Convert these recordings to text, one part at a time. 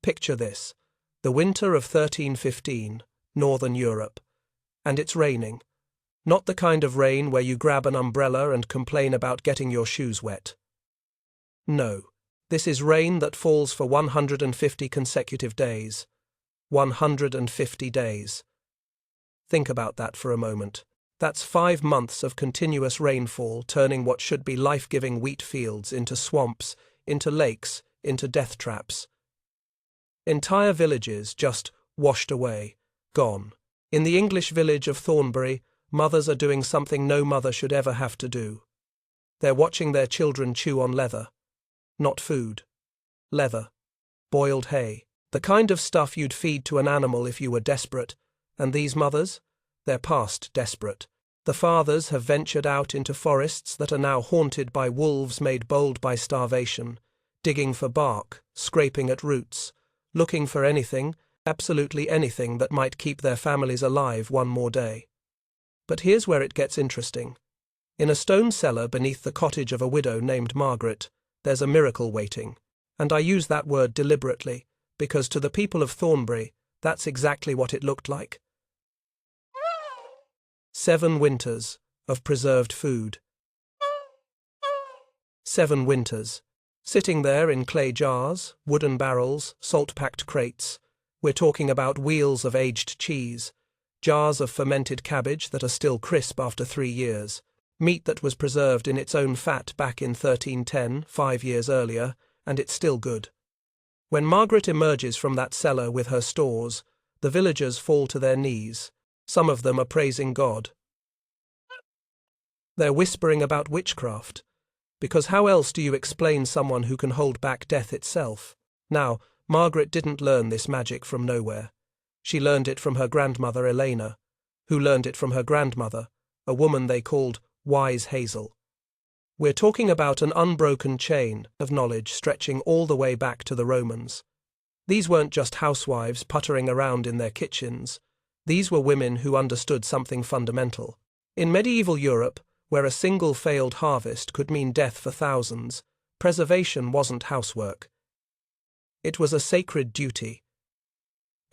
Picture this. The winter of 1315, Northern Europe. And it's raining. Not the kind of rain where you grab an umbrella and complain about getting your shoes wet. No, this is rain that falls for 150 consecutive days. 150 days. Think about that for a moment. That's 5 months of continuous rainfall turning what should be life-giving wheat fields into swamps, into lakes, into death traps. Entire villages just washed away, gone. In the English village of Thornbury, mothers are doing something no mother should ever have to do. They're watching their children chew on leather. Not food. Leather. Boiled hay. The kind of stuff you'd feed to an animal if you were desperate. And these mothers? They're past desperate. The fathers have ventured out into forests that are now haunted by wolves made bold by starvation, digging for bark, scraping at roots, looking for anything, absolutely anything that might keep their families alive one more day. But here's where it gets interesting. In a stone cellar beneath the cottage of a widow named Margaret, there's a miracle waiting. And I use that word deliberately, because to the people of Thornbury, that's exactly what it looked like. 7 winters of preserved food. 7 winters. Sitting there in clay jars, wooden barrels, salt-packed crates. We're talking about wheels of aged cheese, jars of fermented cabbage that are still crisp after 3 years, meat that was preserved in its own fat back in 1310, 5 years earlier, and it's still good. When Margaret emerges from that cellar with her stores, the villagers fall to their knees. Some of them are praising God. They're whispering about witchcraft, because how else do you explain someone who can hold back death itself? Now, Margaret didn't learn this magic from nowhere. She learned it from her grandmother Elena, who learned it from her grandmother, a woman they called Wise Hazel. We're talking about an unbroken chain of knowledge stretching all the way back to the Romans. These weren't just housewives puttering around in their kitchens. These were women who understood something fundamental. In medieval Europe, where a single failed harvest could mean death for thousands, preservation wasn't housework. It was a sacred duty.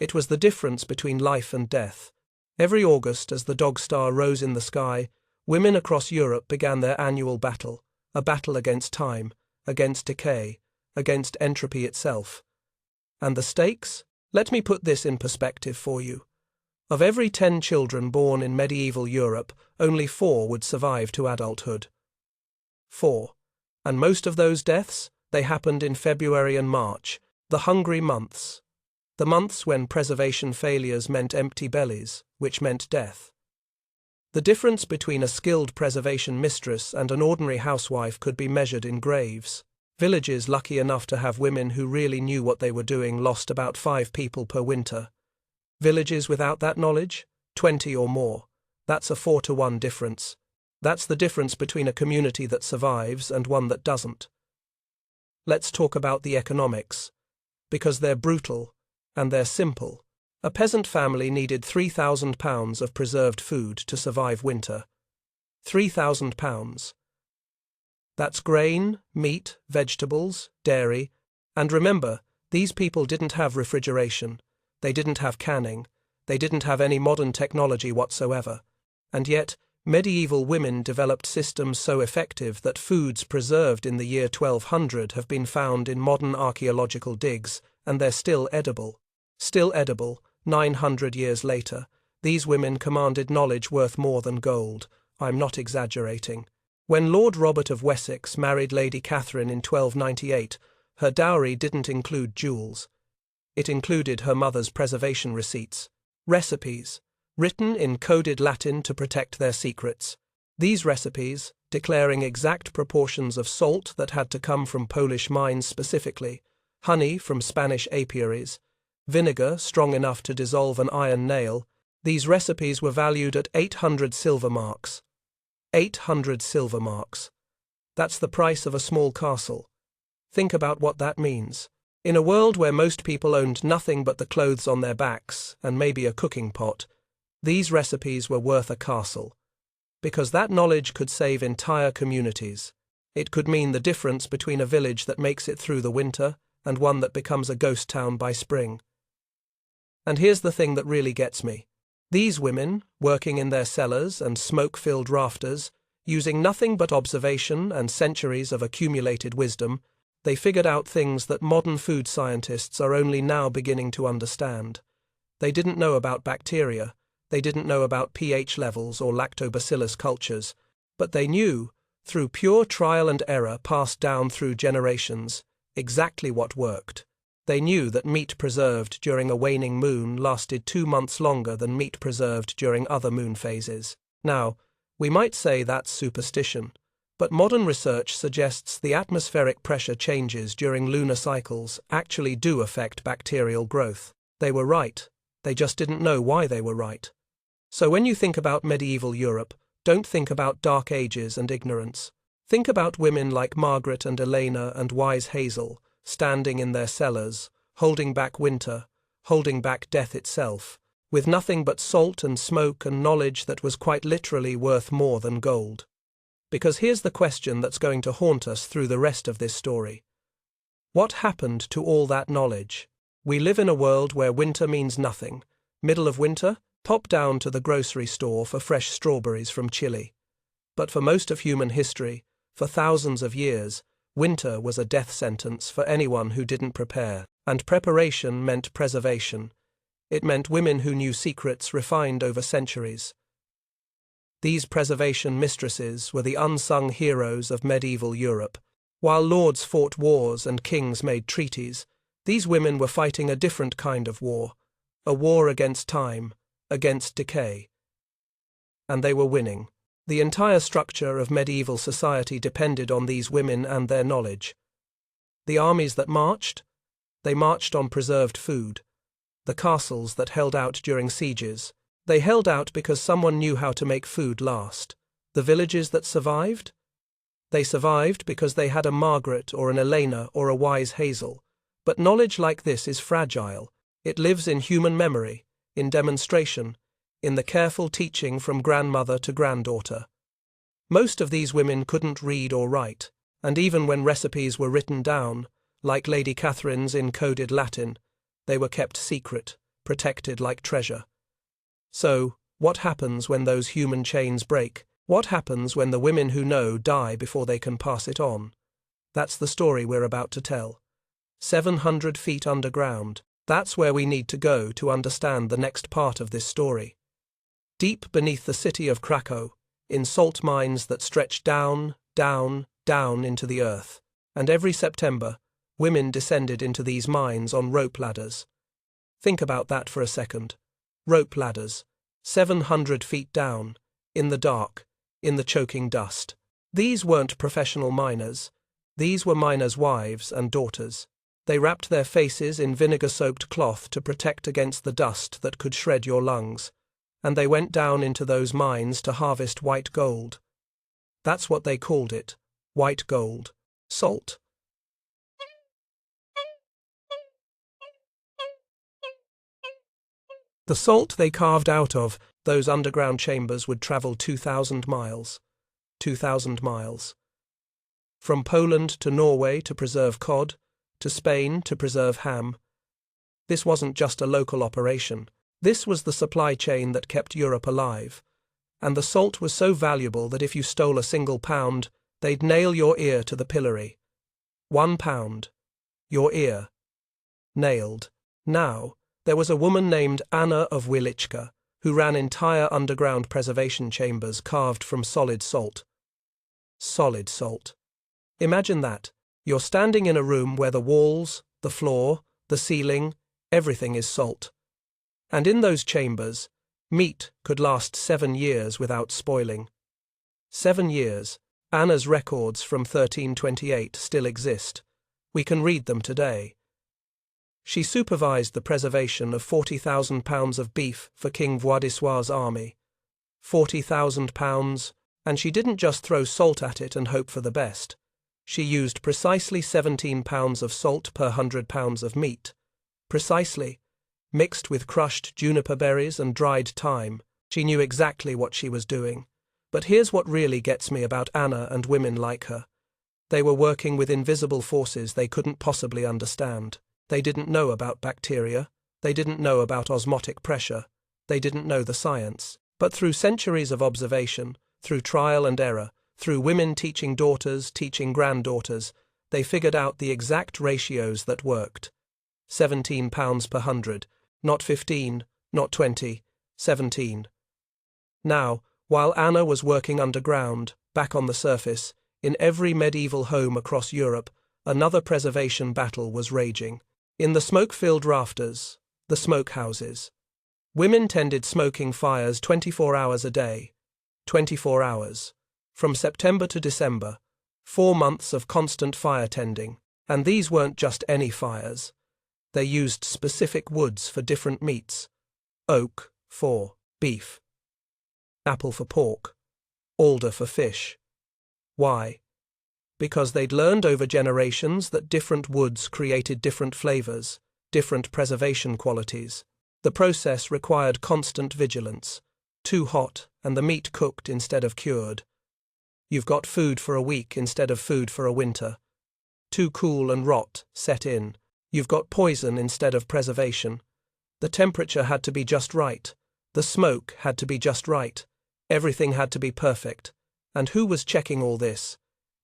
It was the difference between life and death. Every August, as the dog star rose in the sky, women across Europe began their annual battle, a battle against time, against decay, against entropy itself. And the stakes? Let me put this in perspective for you. Of every 10 children born in medieval Europe, only 4 would survive to adulthood. 4. And most of those deaths, they happened in February and March, the hungry months. The months when preservation failures meant empty bellies, which meant death. The difference between a skilled preservation mistress and an ordinary housewife could be measured in graves. Villages lucky enough to have women who really knew what they were doing lost about 5 people per winter. Villages without that knowledge, 20 or more. That's a 4-to-1 difference. That's the difference between a community that survives and one that doesn't. Let's talk about the economics. Because they're brutal, and they're simple. A peasant family needed £3,000 of preserved food to survive winter. £3,000. That's grain, meat, vegetables, dairy. And remember, these people didn't have refrigeration. They didn't have canning. They didn't have any modern technology whatsoever. And yet, medieval women developed systems so effective that foods preserved in the year 1200 have been found in modern archaeological digs, and they're still edible. Still edible, 900 years later. These women commanded knowledge worth more than gold. I'm not exaggerating. When Lord Robert of Wessex married Lady Catherine in 1298, her dowry didn't include jewels. It included her mother's preservation receipts, recipes, written in coded Latin to protect their secrets. These recipes, declaring exact proportions of salt that had to come from Polish mines specifically, honey from Spanish apiaries, vinegar strong enough to dissolve an iron nail, these recipes were valued at 800 silver marks. 800 silver marks. That's the price of a small castle. Think about what that means. In a world where most people owned nothing but the clothes on their backs and maybe a cooking pot, these recipes were worth a castle. Because that knowledge could save entire communities. It could mean the difference between a village that makes it through the winter and one that becomes a ghost town by spring. And here's the thing that really gets me. These women, working in their cellars and smoke-filled rafters, using nothing but observation and centuries of accumulated wisdom, they figured out things that modern food scientists are only now beginning to understand. They didn't know about bacteria, they didn't know about pH levels or lactobacillus cultures, but they knew, through pure trial and error passed down through generations, exactly what worked. They knew that meat preserved during a waning moon lasted 2 months longer than meat preserved during other moon phases. Now, we might say that's superstition, but modern research suggests the atmospheric pressure changes during lunar cycles actually do affect bacterial growth. They were right, they just didn't know why they were right. So when you think about medieval Europe, don't think about Dark Ages and ignorance. Think about women like Margaret and Elena and Wise Hazel, standing in their cellars, holding back winter, holding back death itself, with nothing but salt and smoke and knowledge that was quite literally worth more than gold. Because here's the question that's going to haunt us through the rest of this story. What happened to all that knowledge? We live in a world where winter means nothing. Middle of winter? Pop down to the grocery store for fresh strawberries from Chile. But for most of human history, for thousands of years, winter was a death sentence for anyone who didn't prepare, and preparation meant preservation. It meant women who knew secrets refined over centuries. These preservation mistresses were the unsung heroes of medieval Europe. While lords fought wars and kings made treaties, these women were fighting a different kind of war, a war against time, against decay. And they were winning. The entire structure of medieval society depended on these women and their knowledge. The armies that marched? They marched on preserved food. The castles that held out during sieges? They held out because someone knew how to make food last. The villages that survived? They survived because they had a Margaret or an Elena or a Wise Hazel. But knowledge like this is fragile. It lives in human memory, in demonstration, in the careful teaching from grandmother to granddaughter. Most of these women couldn't read or write, and even when recipes were written down, like Lady Catherine's in coded Latin, they were kept secret, protected like treasure. So, what happens when those human chains break? What happens when the women who know die before they can pass it on? That's the story we're about to tell. 700 feet underground. That's where we need to go to understand the next part of this story. Deep beneath the city of Krakow, in salt mines that stretch down, down, down into the earth. And every September, women descended into these mines on rope ladders. Think about that for a second. Rope ladders, 700 feet down, in the dark, in the choking dust. These weren't professional miners. These were miners' wives and daughters. They wrapped their faces in vinegar-soaked cloth to protect against the dust that could shred your lungs, and they went down into those mines to harvest white gold. That's what they called it, white gold, salt. The salt they carved out of those underground chambers would travel 2,000 miles. 2,000 miles. From Poland to Norway to preserve cod, to Spain to preserve ham. This wasn't just a local operation. This was the supply chain that kept Europe alive. And the salt was so valuable that if you stole a single pound, they'd nail your ear to the pillory. 1 pound. Your ear. Nailed. Now, there was a woman named Anna of Wieliczka, who ran entire underground preservation chambers carved from solid salt. Solid salt. Imagine that. You're standing in a room where the walls, the floor, the ceiling, everything is salt. And in those chambers, meat could last 7 years without spoiling. 7 years. Anna's records from 1328 still exist. We can read them today. She supervised the preservation of 40,000 pounds of beef for King Władysław's army. 40,000 pounds, and she didn't just throw salt at it and hope for the best. She used precisely 17 pounds of salt per 100 pounds of meat. Precisely. Mixed with crushed juniper berries and dried thyme. She knew exactly what she was doing. But here's what really gets me about Anna and women like her. They were working with invisible forces they couldn't possibly understand. They didn't know about bacteria. They didn't know about osmotic pressure. They didn't know the science. But through centuries of observation, through trial and error, through women teaching daughters, teaching granddaughters, they figured out the exact ratios that worked. 17 pounds per 100, not 15, not 20, 17. Now, while Anna was working underground, back on the surface, in every medieval home across Europe, another preservation battle was raging. In the smoke-filled rafters, the smoke houses. Women tended smoking fires 24 hours a day. 24 hours. From September to December. 4 months of constant fire tending. And these weren't just any fires. They used specific woods for different meats. Oak for beef. Apple for pork. Alder for fish. Why? Because they'd learned over generations that different woods created different flavors, different preservation qualities. The process required constant vigilance. Too hot, and the meat cooked instead of cured. You've got food for a week instead of food for a winter. Too cool and rot set in. You've got poison instead of preservation. The temperature had to be just right. The smoke had to be just right. Everything had to be perfect. And who was checking all this?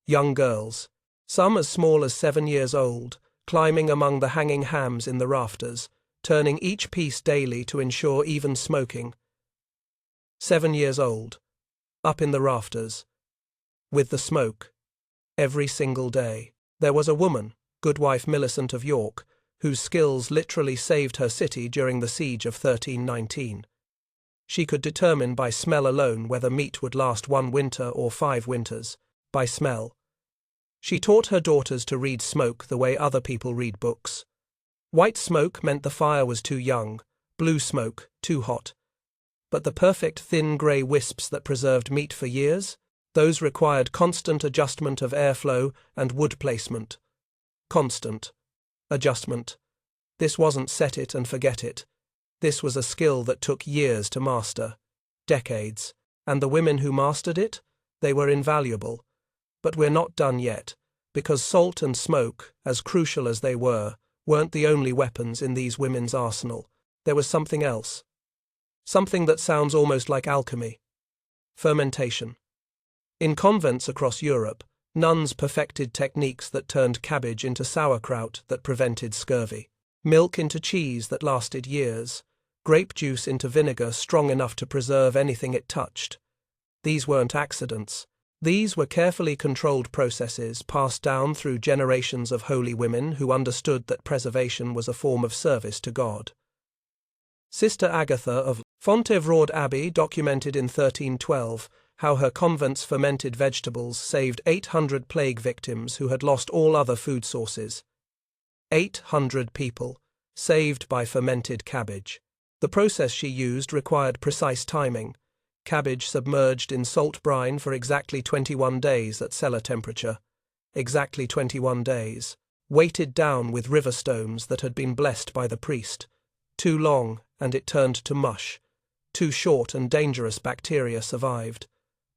Young girls. Some as small as 7 years old, climbing among the hanging hams in the rafters, turning each piece daily to ensure even smoking. 7 years old. Up in the rafters. With the smoke. Every single day. There was a woman, Goodwife Millicent of York, whose skills literally saved her city during the siege of 1319. She could determine by smell alone whether meat would last 1 winter or 5 winters. By smell. She taught her daughters to read smoke the way other people read books. White smoke meant the fire was too young, blue smoke too hot. But the perfect thin grey wisps that preserved meat for years, those required constant adjustment of airflow and wood placement. Constant adjustment. This wasn't set it and forget it. This was a skill that took years to master. Decades. And the women who mastered it? They were invaluable. But we're not done yet, because salt and smoke, as crucial as they were, weren't the only weapons in these women's arsenal. There was something else. Something that sounds almost like alchemy. Fermentation. In convents across Europe, nuns perfected techniques that turned cabbage into sauerkraut that prevented scurvy, milk into cheese that lasted years, grape juice into vinegar strong enough to preserve anything it touched. These weren't accidents. These were carefully controlled processes passed down through generations of holy women who understood that preservation was a form of service to God. Sister Agatha of Fontevraud Abbey documented in 1312 how her convent's fermented vegetables saved 800 plague victims who had lost all other food sources. 800 people, saved by fermented cabbage. The process she used required precise timing. Cabbage submerged in salt brine for exactly 21 days at cellar temperature. Exactly 21 days. Weighted down with river stones that had been blessed by the priest. Too long, and it turned to mush. Too short and dangerous bacteria survived.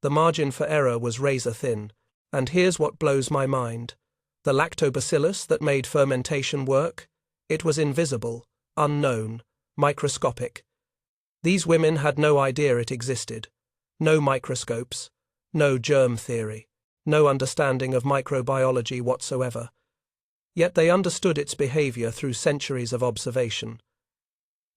The margin for error was razor thin. And here's what blows my mind. The lactobacillus that made fermentation work? It was invisible, unknown, microscopic. These women had no idea it existed. No microscopes. No germ theory. No understanding of microbiology whatsoever. Yet they understood its behavior through centuries of observation.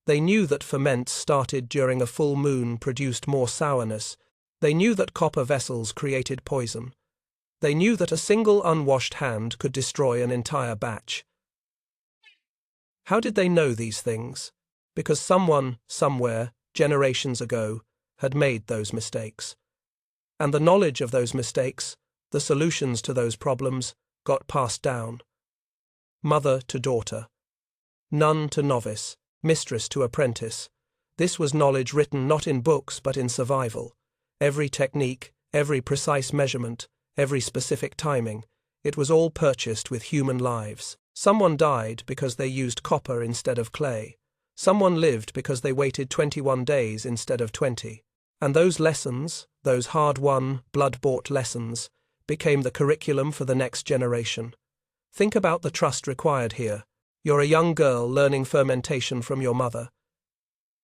They knew that ferments started during a full moon produced more sourness. They knew that copper vessels created poison. They knew that a single unwashed hand could destroy an entire batch. How did they know these things? Because someone, somewhere, generations ago, had made those mistakes. And the knowledge of those mistakes, the solutions to those problems, got passed down. Mother to daughter. Nun to novice, mistress to apprentice. This was knowledge written not in books but in survival. Every technique, every precise measurement, every specific timing, it was all purchased with human lives. Someone died because they used copper instead of clay. Someone lived because they waited 21 days instead of 20. And those lessons, those hard-won, blood-bought lessons, became the curriculum for the next generation. Think about the trust required here. You're a young girl learning fermentation from your mother.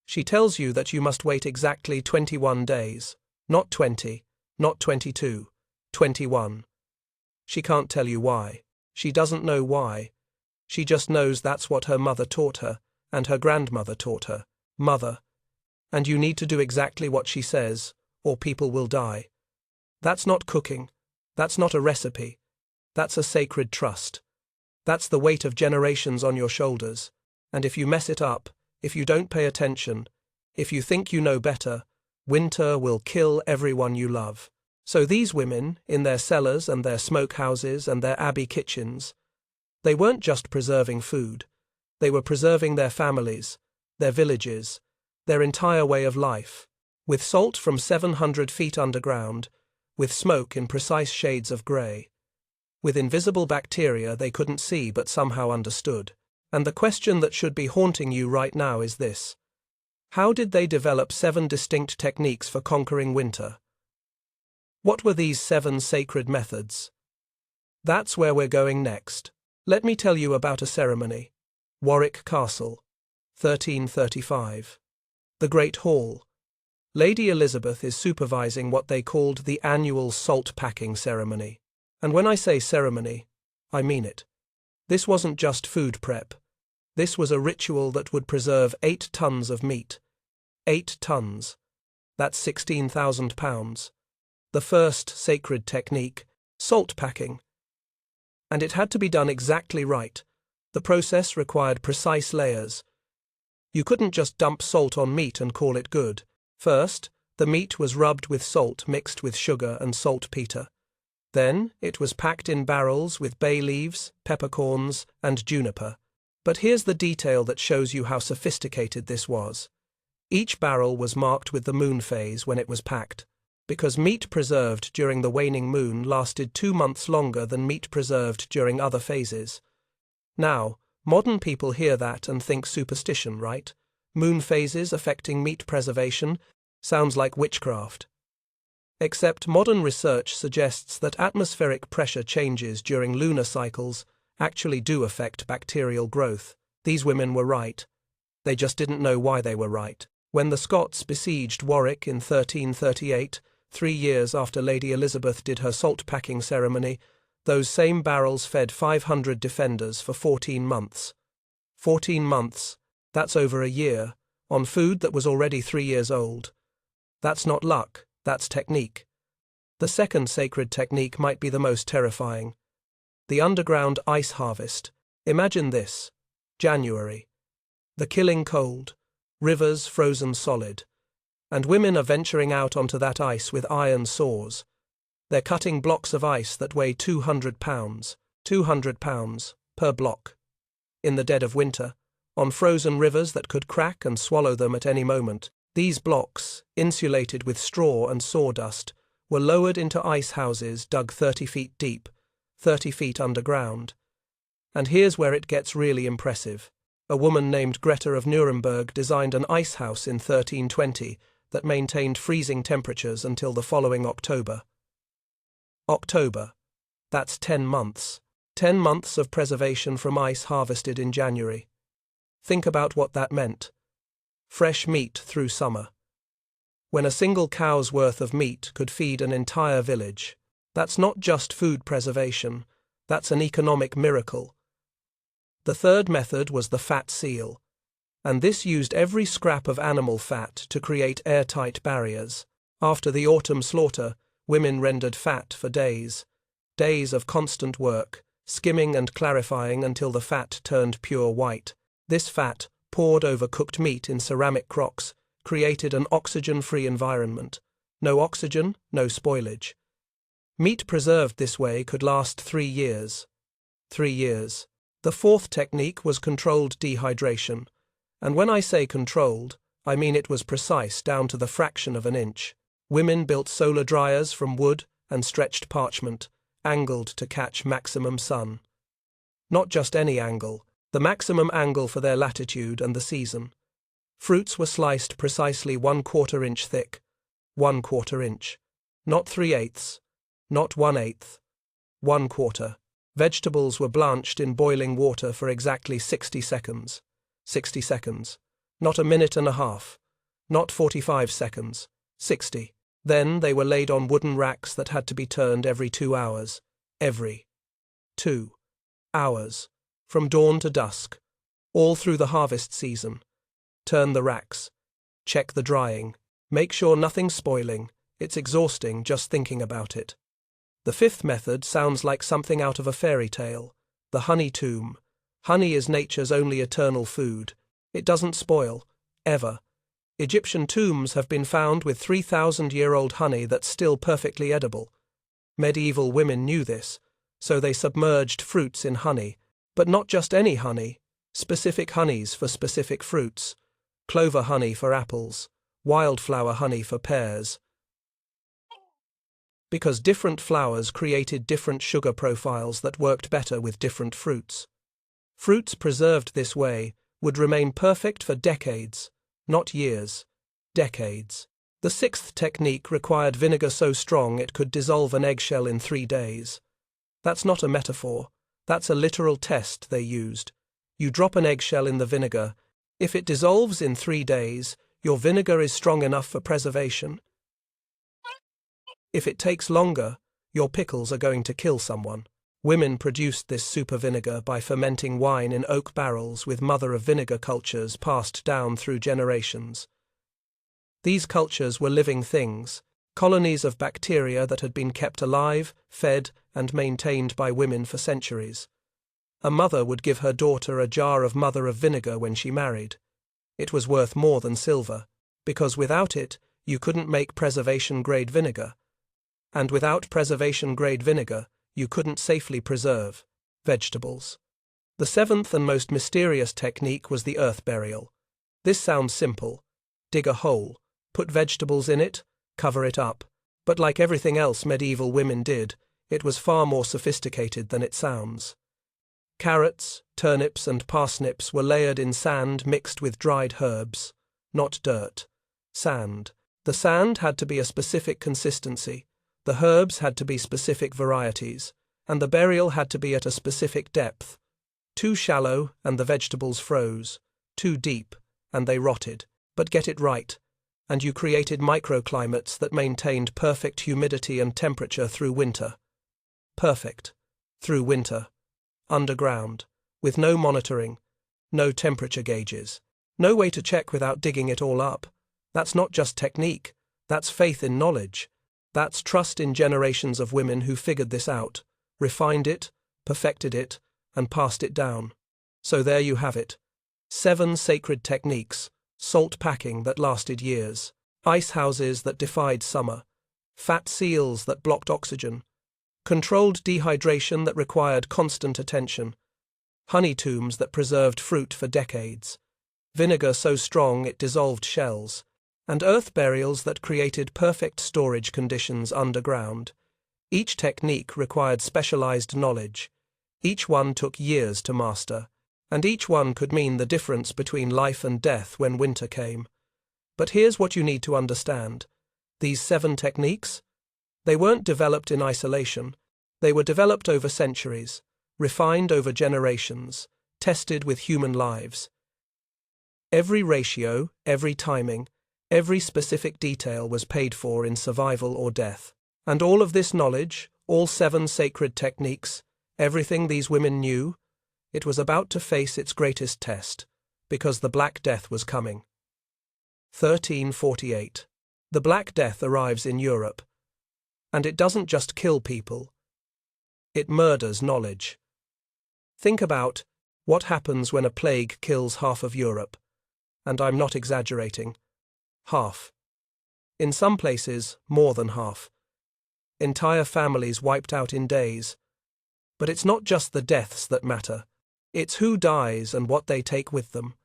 She tells you that you must wait exactly 21 days, not 20, not 22, 21. She can't tell you why. She doesn't know why. She just knows that's what her mother taught her, and her grandmother taught her. Mother. And you need to do exactly what she says, or people will die. That's not cooking. That's not a recipe. That's a sacred trust. That's the weight of generations on your shoulders. And if you mess it up, if you don't pay attention, if you think you know better, winter will kill everyone you love. So these women, in their cellars and their smokehouses and their abbey kitchens, they weren't just preserving food. They were preserving their families, their villages, their entire way of life, with salt from 700 feet underground, with smoke in precise shades of grey, with invisible bacteria they couldn't see but somehow understood. And the question that should be haunting you right now is this: how did they develop 7 distinct techniques for conquering winter? What were these 7 sacred methods? That's where we're going next. Let me tell you about a ceremony. Warwick Castle, 1335. The Great Hall. Lady Elizabeth is supervising what they called the annual salt-packing ceremony. And when I say ceremony, I mean it. This wasn't just food prep. This was a ritual that would preserve 8 tons of meat. 8 tons. That's 16,000 pounds. The first sacred technique, salt packing. And it had to be done exactly right. The process required precise layers. You couldn't just dump salt on meat and call it good. First, the meat was rubbed with salt mixed with sugar and saltpeter. Then, it was packed in barrels with bay leaves, peppercorns, and juniper. But here's the detail that shows you how sophisticated this was. Each barrel was marked with the moon phase when it was packed, because meat preserved during the waning moon lasted 2 months longer than meat preserved during other phases. Now, modern people hear that and think superstition, right? Moon phases affecting meat preservation sounds like witchcraft. Except modern research suggests that atmospheric pressure changes during lunar cycles actually do affect bacterial growth. These women were right. They just didn't know why they were right. When the Scots besieged Warwick in 1338, 3 years after Lady Elizabeth did her salt-packing ceremony, those same barrels fed 500 defenders for 14 months. 14 months, that's over a year, on food that was already 3 years old. That's not luck, that's technique. The second sacred technique might be the most terrifying. The underground ice harvest. Imagine this. January. The killing cold. Rivers frozen solid. And women are venturing out onto that ice with iron saws. They're cutting blocks of ice that weigh 200 pounds. 200 pounds per block. In the dead of winter, on frozen rivers that could crack and swallow them at any moment, these blocks, insulated with straw and sawdust, were lowered into ice houses dug 30 feet deep, 30 feet underground. And here's where it gets really impressive. A woman named Greta of Nuremberg designed an ice house in 1320 that maintained freezing temperatures until the following October. October. That's 10 months. 10 months of preservation from ice harvested in January. Think about what that meant. Fresh meat through summer. When a single cow's worth of meat could feed an entire village. That's not just food preservation, that's an economic miracle. The third method was the fat seal, and this used every scrap of animal fat to create airtight barriers. After the autumn slaughter, women rendered fat for days. Days of constant work, skimming and clarifying until the fat turned pure white. This fat, poured over cooked meat in ceramic crocks, created an oxygen-free environment. No oxygen, no spoilage. Meat preserved this way could last 3 years. 3 years. The fourth technique was controlled dehydration. And when I say controlled, I mean it was precise down to the fraction of an inch. Women built solar dryers from wood and stretched parchment, angled to catch maximum sun. Not just any angle, the maximum angle for their latitude and the season. Fruits were sliced precisely 1/4 inch thick. 1/4 inch. Not 3/8, not 1/8, 1/4. Vegetables were blanched in boiling water for exactly 60 seconds. 60 seconds. Not a minute and a half. Not 45 seconds. 60. Then they were laid on wooden racks that had to be turned every 2 hours. Every 2 hours. From dawn to dusk. All through the harvest season. Turn the racks. Check the drying. Make sure nothing's spoiling. It's exhausting just thinking about it. The fifth method sounds like something out of a fairy tale. The honey tomb. Honey is nature's only eternal food. It doesn't spoil. Ever. Egyptian tombs have been found with 3,000-year-old honey that's still perfectly edible. Medieval women knew this, so they submerged fruits in honey. But not just any honey. Specific honeys for specific fruits. Clover honey for apples. Wildflower honey for pears. Because different flowers created different sugar profiles that worked better with different fruits. Fruits preserved this way would remain perfect for decades, not years, decades. The sixth technique required vinegar so strong it could dissolve an eggshell in 3 days. That's not a metaphor, that's a literal test they used. You drop an eggshell in the vinegar. If it dissolves in 3 days, your vinegar is strong enough for preservation. If it takes longer, your pickles are going to kill someone. Women produced this super vinegar by fermenting wine in oak barrels with mother-of-vinegar cultures passed down through generations. These cultures were living things, colonies of bacteria that had been kept alive, fed, and maintained by women for centuries. A mother would give her daughter a jar of mother-of-vinegar when she married. It was worth more than silver, because without it, you couldn't make preservation-grade vinegar. And without preservation-grade vinegar, you couldn't safely preserve vegetables. The seventh and most mysterious technique was the earth burial. This sounds simple. Dig a hole, put vegetables in it, cover it up. But like everything else medieval women did, it was far more sophisticated than it sounds. Carrots, turnips, and parsnips were layered in sand mixed with dried herbs. Not dirt. Sand. The sand had to be a specific consistency. The herbs had to be specific varieties, and the burial had to be at a specific depth. Too shallow, and the vegetables froze. Too deep, and they rotted. But get it right, and you created microclimates that maintained perfect humidity and temperature through winter. Perfect. Through winter. Underground. With no monitoring. No temperature gauges. No way to check without digging it all up. That's not just technique. That's faith in knowledge. That's trust in generations of women who figured this out, refined it, perfected it, and passed it down. So there you have it. 7 sacred techniques, salt packing that lasted years, ice houses that defied summer, fat seals that blocked oxygen, controlled dehydration that required constant attention, honey tombs that preserved fruit for decades, vinegar so strong it dissolved shells, and earth burials that created perfect storage conditions underground. Each technique required specialized knowledge. Each one took years to master, and each one could mean the difference between life and death when winter came. But here's what you need to understand. These 7 techniques? They weren't developed in isolation. They were developed over centuries, refined over generations, tested with human lives. Every ratio, every timing, every specific detail was paid for in survival or death. And all of this knowledge, all 7 sacred techniques, everything these women knew, it was about to face its greatest test, because the Black Death was coming. 1348. The Black Death arrives in Europe. And it doesn't just kill people. It murders knowledge. Think about what happens when a plague kills half of Europe. And I'm not exaggerating. Half. In some places, more than half. Entire families wiped out in days. But it's not just the deaths that matter. It's who dies and what they take with them.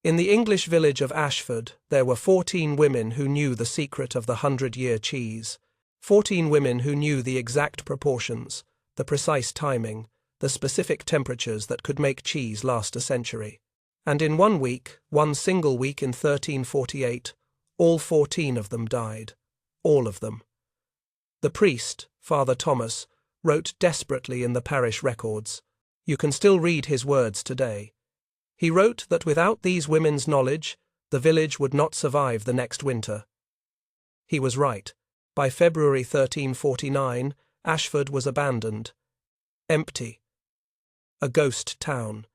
In the English village of Ashford, there were 14 women who knew the secret of the 100-year cheese. 14 women who knew the exact proportions, the precise timing, the specific temperatures that could make cheese last a century. And in one single week in 1348, all 14 of them died. All of them. The priest, Father Thomas, wrote desperately in the parish records. You can still read his words today. He wrote that without these women's knowledge, the village would not survive the next winter. He was right. By February 1349, Ashford was abandoned. Empty. A ghost town.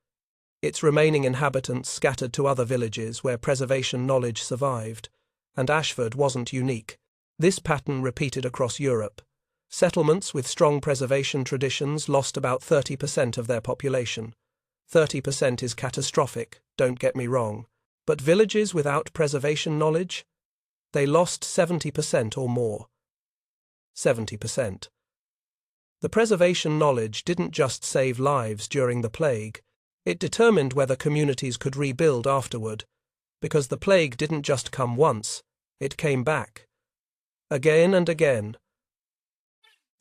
Its remaining inhabitants scattered to other villages where preservation knowledge survived, and Ashford wasn't unique. This pattern repeated across Europe. Settlements with strong preservation traditions lost about 30% of their population. 30% is catastrophic, don't get me wrong, but villages without preservation knowledge? They lost 70% or more. 70%. The preservation knowledge didn't just save lives during the plague, it determined whether communities could rebuild afterward, because the plague didn't just come once, it came back. Again and again.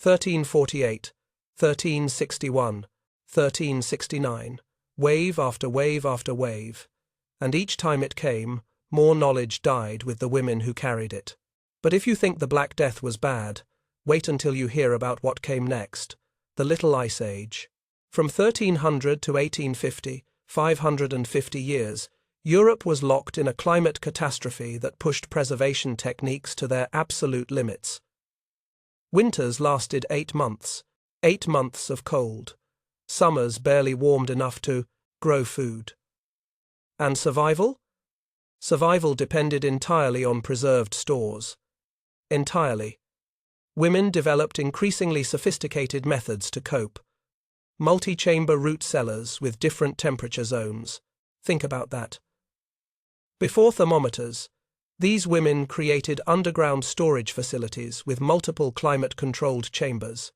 1348, 1361, 1369, wave after wave after wave, and each time it came, more knowledge died with the women who carried it. But if you think the Black Death was bad, wait until you hear about what came next, the Little Ice Age. From 1300 to 1850, 550 years, Europe was locked in a climate catastrophe that pushed preservation techniques to their absolute limits. Winters lasted 8 months, 8 months of cold. Summers barely warmed enough to grow food. And survival? Survival depended entirely on preserved stores. Entirely. Women developed increasingly sophisticated methods to cope. Multi-chamber root cellars with different temperature zones. Think about that. Before thermometers, these women created underground storage facilities with multiple climate-controlled chambers.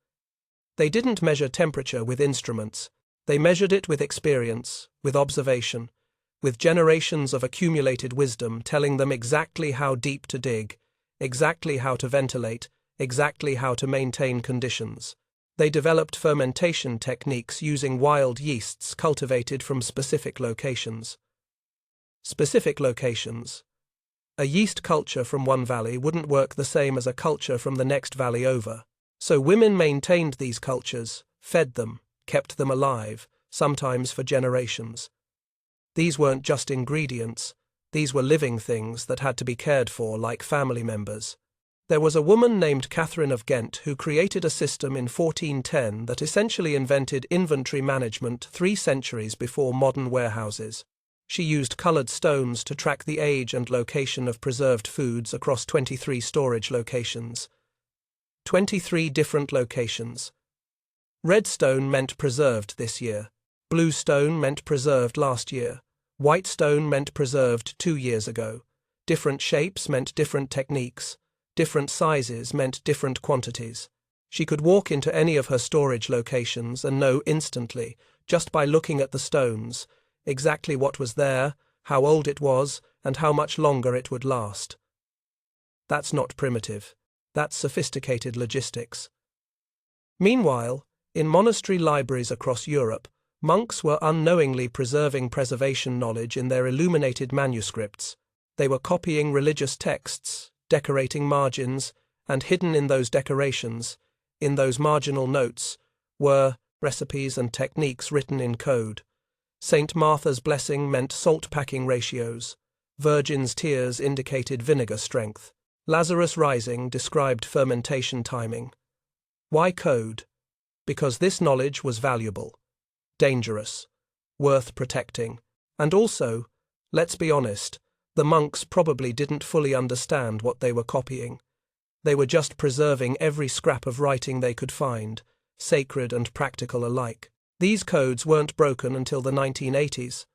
They didn't measure temperature with instruments. They measured it with experience, with observation, with generations of accumulated wisdom telling them exactly how deep to dig, exactly how to ventilate, exactly how to maintain conditions. They developed fermentation techniques using wild yeasts cultivated from specific locations. Specific locations. A yeast culture from one valley wouldn't work the same as a culture from the next valley over. So women maintained these cultures, fed them, kept them alive, sometimes for generations. These weren't just ingredients, these were living things that had to be cared for like family members. There was a woman named Catherine of Ghent who created a system in 1410 that essentially invented inventory management 3 centuries before modern warehouses. She used coloured stones to track the age and location of preserved foods across 23 storage locations. 23 different locations. Red stone meant preserved this year. Blue stone meant preserved last year. White stone meant preserved 2 years ago. Different shapes meant different techniques. Different sizes meant different quantities. She could walk into any of her storage locations and know instantly, just by looking at the stones, exactly what was there, how old it was, and how much longer it would last. That's not primitive. That's sophisticated logistics. Meanwhile, in monastery libraries across Europe, monks were unknowingly preserving preservation knowledge in their illuminated manuscripts. They were copying religious texts, decorating margins, and hidden in those decorations, in those marginal notes, were recipes and techniques written in code. St. Martha's blessing meant salt packing ratios. Virgin's tears indicated vinegar strength. Lazarus rising described fermentation timing. Why code? Because this knowledge was valuable, dangerous, worth protecting. And also, let's be honest, the monks probably didn't fully understand what they were copying. They were just preserving every scrap of writing they could find, sacred and practical alike. These codes weren't broken until the 1980s.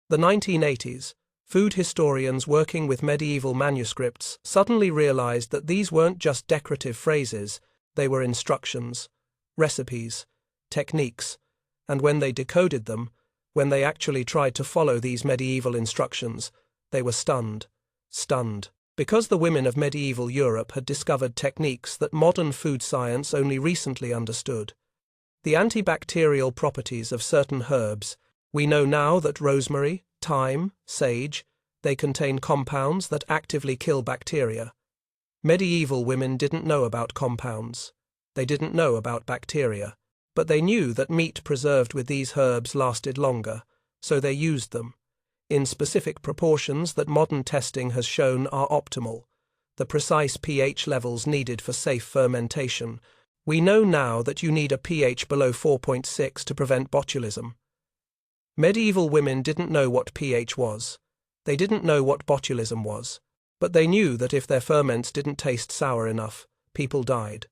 The 1980s, food historians working with medieval manuscripts suddenly realized that these weren't just decorative phrases, they were instructions, recipes, techniques, and when they decoded them, when they actually tried to follow these medieval instructions, they were stunned. Because the women of medieval Europe had discovered techniques that modern food science only recently understood. The antibacterial properties of certain herbs. We know now that rosemary, thyme, sage, they contain compounds that actively kill bacteria. Medieval women didn't know about compounds. They didn't know about bacteria. But they knew that meat preserved with these herbs lasted longer, so they used them, in specific proportions that modern testing has shown are optimal, the precise pH levels needed for safe fermentation. We know now that you need a pH below 4.6 to prevent botulism. Medieval women didn't know what pH was. They didn't know what botulism was. But they knew that if their ferments didn't taste sour enough, people died.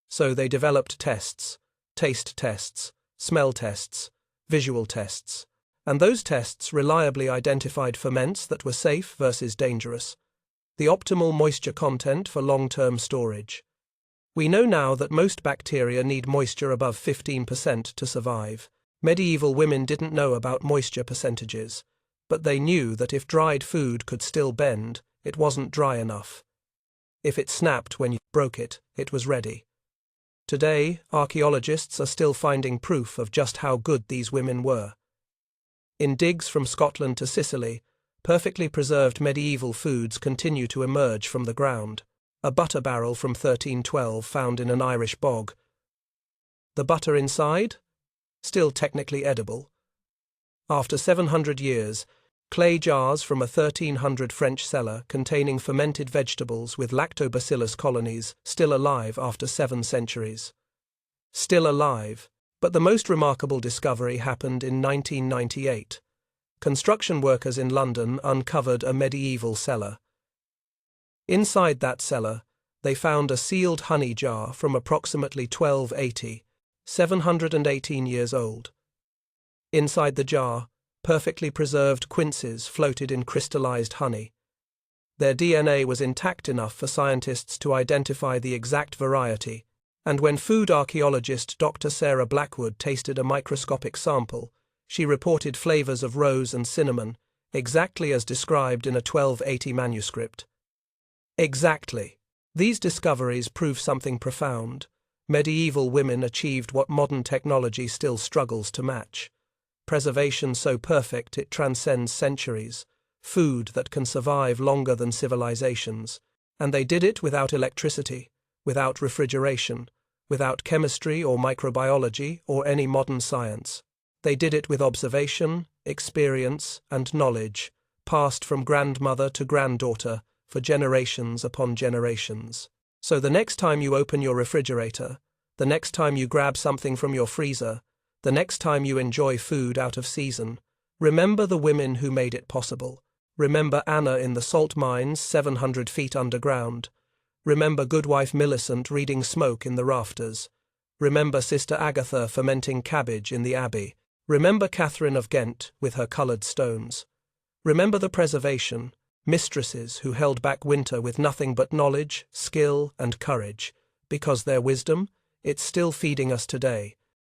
So they developed tests, taste tests, smell tests, visual tests, and those tests reliably identified ferments that were safe versus dangerous, the optimal moisture content for long-term storage. We know now that most bacteria need moisture above 15% to survive. Medieval women didn't know about moisture percentages, but they knew that if dried food could still bend, it wasn't dry enough. If it snapped when you broke it, it was ready. Today, archaeologists are still finding proof of just how good these women were. In digs from Scotland to Sicily, perfectly preserved medieval foods continue to emerge from the ground. A butter barrel from 1312 found in an Irish bog. The butter inside? Still technically edible. After 700 years, clay jars from a 1300 French cellar containing fermented vegetables with lactobacillus colonies still alive after 7 centuries. Still alive, but the most remarkable discovery happened in 1998. Construction workers in London uncovered a medieval cellar. Inside that cellar, they found a sealed honey jar from approximately 1280, 718 years old. Inside the jar, perfectly preserved quinces floated in crystallized honey. Their DNA was intact enough for scientists to identify the exact variety, and when food archaeologist Dr. Sarah Blackwood tasted a microscopic sample, she reported flavors of rose and cinnamon, exactly as described in a 1280 manuscript. Exactly. These discoveries prove something profound. Medieval women achieved what modern technology still struggles to match. Preservation so perfect it transcends centuries, food that can survive longer than civilizations, and they did it without electricity, without refrigeration, without chemistry or microbiology or any modern science. They did it with observation, experience, and knowledge, passed from grandmother to granddaughter for generations upon generations. So the next time you open your refrigerator, the next time you grab something from your freezer, the next time you enjoy food out of season, remember the women who made it possible. Remember Anna in the salt mines 700 feet underground. Remember Goodwife Millicent reading smoke in the rafters. Remember Sister Agatha fermenting cabbage in the abbey. Remember Catherine of Ghent with her coloured stones. Remember the preservation, mistresses who held back winter with nothing but knowledge, skill, and courage, because their wisdom, it's still feeding us today.